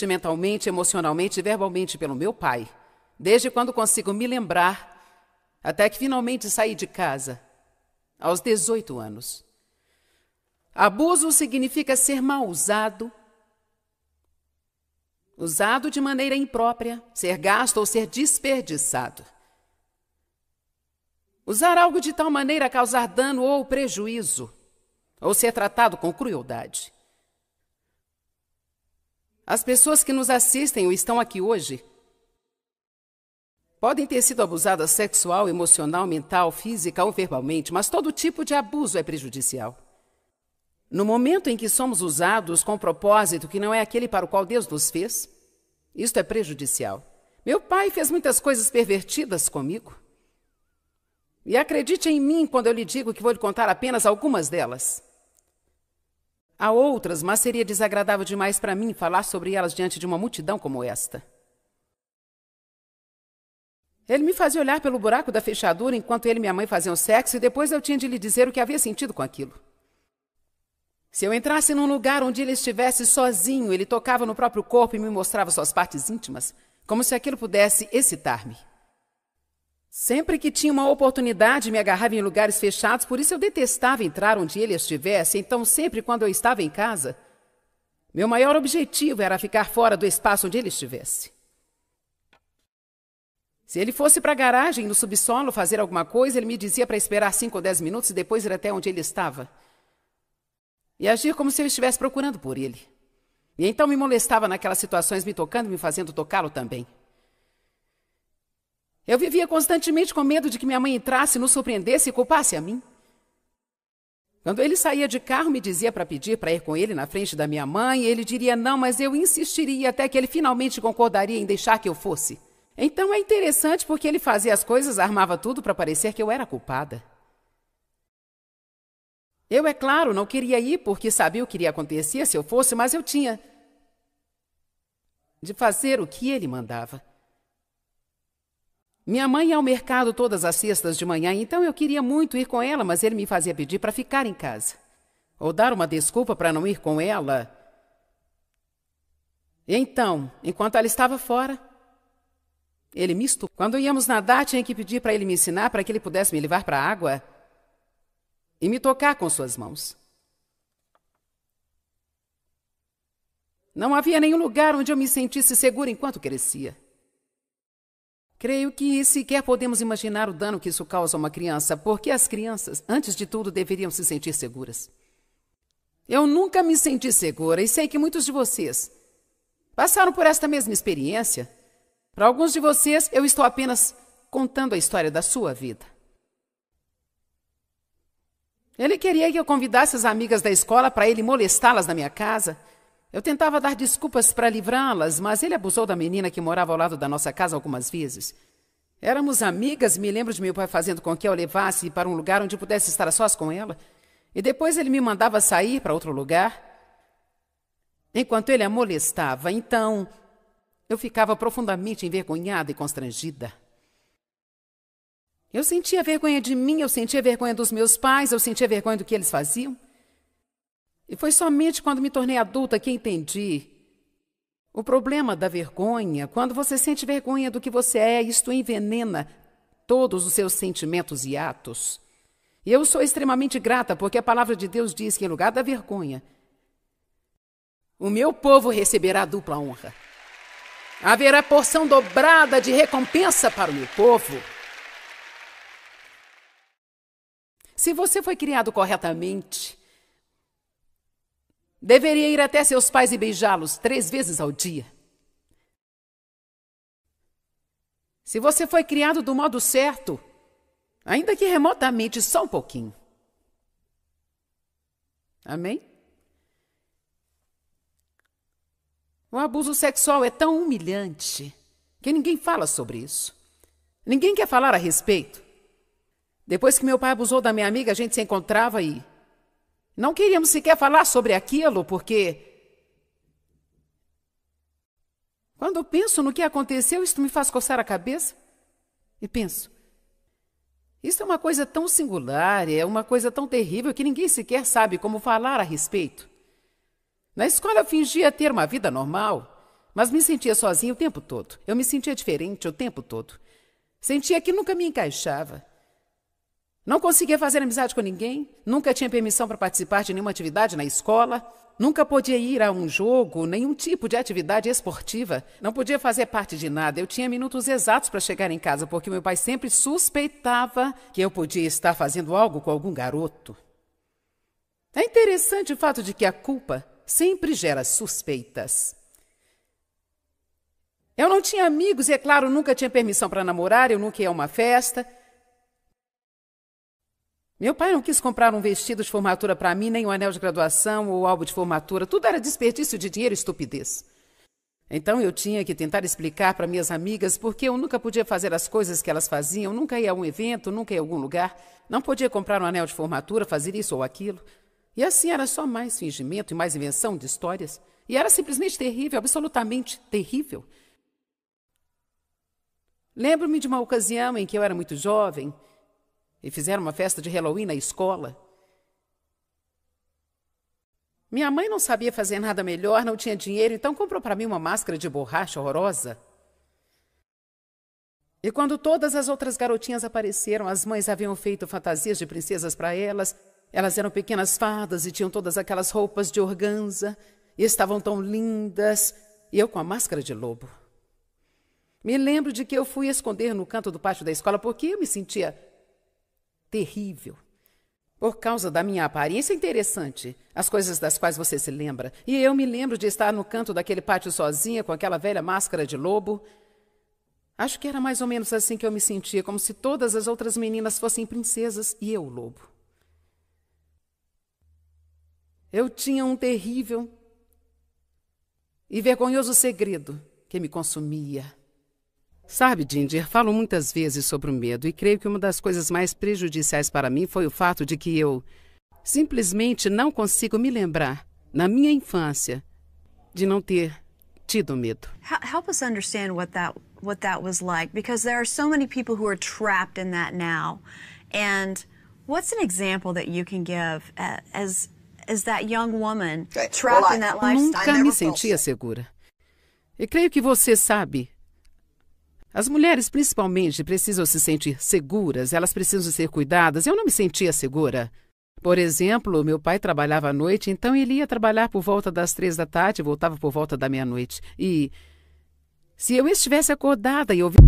mentalmente, emocionalmente e verbalmente pelo meu pai, desde quando consigo me lembrar, até que finalmente saí de casa, aos 18 anos. Abuso significa ser mal usado, usado de maneira imprópria, ser gasto ou ser desperdiçado. Usar algo de tal maneira a causar dano ou prejuízo, ou ser tratado com crueldade. As pessoas que nos assistem ou estão aqui hoje podem ter sido abusadas sexual, emocional, mental, física ou verbalmente, mas todo tipo de abuso é prejudicial. No momento em que somos usados com um propósito que não é aquele para o qual Deus nos fez, isto é prejudicial. Meu pai fez muitas coisas pervertidas comigo. E acredite em mim quando eu lhe digo que vou lhe contar apenas algumas delas. Há outras, mas seria desagradável demais para mim falar sobre elas diante de uma multidão como esta. Ele me fazia olhar pelo buraco da fechadura enquanto ele e minha mãe faziam sexo e depois eu tinha de lhe dizer o que havia sentido com aquilo. Se eu entrasse num lugar onde ele estivesse sozinho, ele tocava no próprio corpo e me mostrava suas partes íntimas, como se aquilo pudesse excitar-me. Sempre que tinha uma oportunidade, me agarrava em lugares fechados, por isso eu detestava entrar onde ele estivesse, então sempre quando eu estava em casa, meu maior objetivo era ficar fora do espaço onde ele estivesse. Se ele fosse para a garagem, no subsolo, fazer alguma coisa, ele me dizia para esperar 5 ou 10 minutos e depois ir até onde ele estava. E agir como se eu estivesse procurando por ele. E então me molestava naquelas situações, me tocando e me fazendo tocá-lo também. Eu vivia constantemente com medo de que minha mãe entrasse, nos surpreendesse e culpasse a mim. Quando ele saía de carro, me dizia para pedir para ir com ele na frente da minha mãe, e ele diria não, mas eu insistiria até que ele finalmente concordaria em deixar que eu fosse. Então é interessante porque ele fazia as coisas, armava tudo para parecer que eu era culpada. Eu, é claro, não queria ir porque sabia o que iria acontecer se eu fosse, mas eu tinha de fazer o que ele mandava. Minha mãe ia ao mercado todas as sextas de manhã, então eu queria muito ir com ela, mas ele me fazia pedir para ficar em casa. Ou dar uma desculpa para não ir com ela. Então, enquanto ela estava fora, ele me estupou. Quando íamos nadar, tinha que pedir para ele me ensinar para que ele pudesse me levar para a água e me tocar com suas mãos. Não havia nenhum lugar onde eu me sentisse segura enquanto crescia. Creio que sequer podemos imaginar o dano que isso causa a uma criança, porque as crianças, antes de tudo, deveriam se sentir seguras. Eu nunca me senti segura e sei que muitos de vocês passaram por esta mesma experiência. Para alguns de vocês, eu estou apenas contando a história da sua vida. Ele queria que eu convidasse as amigas da escola para ele molestá-las na minha casa. Eu tentava dar desculpas para livrá-las, mas ele abusou da menina que morava ao lado da nossa casa algumas vezes. Éramos amigas, me lembro de meu pai fazendo com que eu levasse para um lugar onde pudesse estar a sós com ela. E depois ele me mandava sair para outro lugar, enquanto ele a molestava. Então, eu ficava profundamente envergonhada e constrangida. Eu sentia vergonha de mim, eu sentia vergonha dos meus pais, eu sentia vergonha do que eles faziam. E foi somente quando me tornei adulta que entendi o problema da vergonha. Quando você sente vergonha do que você é, isto envenena todos os seus sentimentos e atos. E eu sou extremamente grata porque a palavra de Deus diz que em lugar da vergonha, o meu povo receberá dupla honra. Haverá porção dobrada de recompensa para o meu povo. Se você foi criado corretamente, deveria ir até seus pais e beijá-los 3 vezes ao dia. Se você foi criado do modo certo, ainda que remotamente, só um pouquinho. Amém? O abuso sexual é tão humilhante que ninguém fala sobre isso. Ninguém quer falar a respeito. Depois que meu pai abusou da minha amiga, a gente se encontrava e não queríamos sequer falar sobre aquilo, porque quando eu penso no que aconteceu, isso me faz coçar a cabeça. E penso, isso é uma coisa tão singular, é uma coisa tão terrível que ninguém sequer sabe como falar a respeito. Na escola eu fingia ter uma vida normal. mas me sentia sozinha o tempo todo. Eu me sentia diferente o tempo todo. Sentia que nunca me encaixava. Não conseguia fazer amizade com ninguém, nunca tinha permissão para participar de nenhuma atividade na escola, nunca podia ir a um jogo, nenhum tipo de atividade esportiva, não podia fazer parte de nada. Eu tinha minutos exatos para chegar em casa, porque meu pai sempre suspeitava que eu podia estar fazendo algo com algum garoto. É interessante o fato de que a culpa sempre gera suspeitas. Eu não tinha amigos e, é claro, nunca tinha permissão para namorar, eu nunca ia a uma festa. Meu pai não quis comprar um vestido de formatura para mim, nem um anel de graduação ou álbum de formatura. Tudo era desperdício de dinheiro e estupidez. Então eu tinha que tentar explicar para minhas amigas porque eu nunca podia fazer as coisas que elas faziam, nunca ia a um evento, nunca ia a algum lugar, não podia comprar um anel de formatura, fazer isso ou aquilo. E assim era só mais fingimento e mais invenção de histórias. E era simplesmente terrível, absolutamente terrível. Lembro-me de uma ocasião em que eu era muito jovem e fizeram uma festa de Halloween na escola. Minha mãe não sabia fazer nada melhor, não tinha dinheiro, então comprou para mim uma máscara de borracha horrorosa. E quando todas as outras garotinhas apareceram, as mães haviam feito fantasias de princesas para elas. Elas eram pequenas fadas e tinham todas aquelas roupas de organza e estavam tão lindas. E eu com a máscara de lobo. Me lembro de que eu fui esconder no canto do pátio da escola porque eu me sentia terrível. Por causa da minha aparência interessante, as coisas das quais você se lembra. E eu me lembro de estar no canto daquele pátio sozinha com aquela velha máscara de lobo. Acho que era mais ou menos assim que eu me sentia, como se todas as outras meninas fossem princesas e eu lobo. Eu tinha um terrível e vergonhoso segredo que me consumia. Sabe, Ginger, falo muitas vezes sobre o medo e creio que uma das coisas mais prejudiciais para mim foi o fato de que eu simplesmente não consigo me lembrar, na minha infância, de não ter tido medo. Help us understand what that was like, because there are so many people who are trapped in that now. And what's an example that you can give as that young woman trapped in that lifestyle? Nunca me sentia segura. E creio que você sabe. As mulheres, principalmente, precisam se sentir seguras, elas precisam ser cuidadas. Eu não me sentia segura. Por exemplo, meu pai trabalhava à noite, então ele ia trabalhar por volta das 3 da tarde e voltava por volta da meia-noite. E se eu estivesse acordada e ouvisse...